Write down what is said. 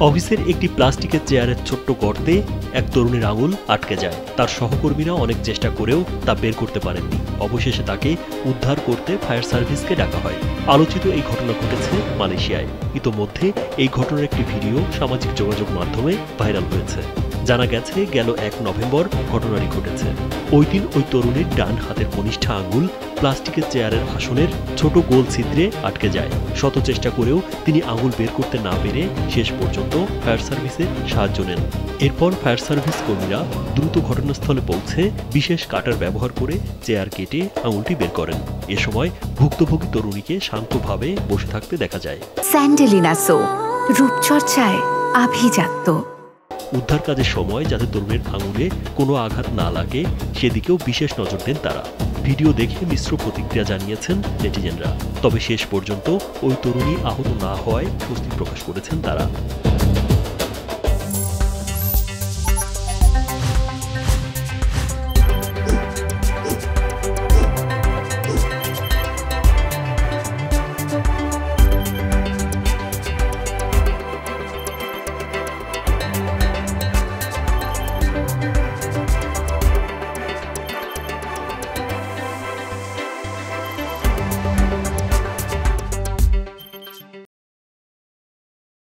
অফিসের একটি প্লাস্টিকের চেয়ারের ছোট্ট গর্তে এক তরুণীর আঙুল আটকে যায়। তার সহকর্মীরা অনেক চেষ্টা করেও তা বের করতে পারেননি। অবশেষে তাকে উদ্ধার করতে ফায়ার সার্ভিসকে ডাকা হয়। আলোচিত এই ঘটনা ঘটেছে মালয়েশিয়ায়। ইতোমধ্যে এই ঘটনার একটি ভিডিও সামাজিক যোগাযোগ মাধ্যমে ভাইরাল হয়েছে। জানা গেছে গেল 1 নভেম্বর ঘটনাটি ঘটেছে। ওই দিন ওই তরুণীর ডান হাতের কনিষ্ঠ আঙুল প্লাস্টিকের চেয়ারের আসনের ছোট গোল ছিদ্রে আটকে যায়। শত চেষ্টা করেও তিনি আঙুল বের করতে না পেরে শেষ পর্যন্ত ফায়ার সার্ভিসের সাহায্য নেন। এরপর ফায়ার সার্ভিস কর্মীরা দ্রুত ঘটনাস্থলে পৌঁছে বিশেষ কাটার ব্যবহার করে চেয়ার কেটে আঙুলটি বের করেন। এ সময় ভুক্তভোগী তরুণীকে শান্তভাবে বসে থাকতে দেখা যায়। স্যান্ডেলিনা সো, রূপচর্চায় আভিজাত্য। উদ্ধার কাজের সময় যাতে তরুণের আঙুলে কোনো আঘাত না লাগে সেদিকেও বিশেষ নজর দেন তারা। ভিডিও দেখে মিশ্র প্রতিক্রিয়া জানিয়েছেন নেটিজেনরা। তবে শেষ পর্যন্ত ওই তরুণী আহত না হওয়ায় স্বস্তি প্রকাশ করেছেন তারা।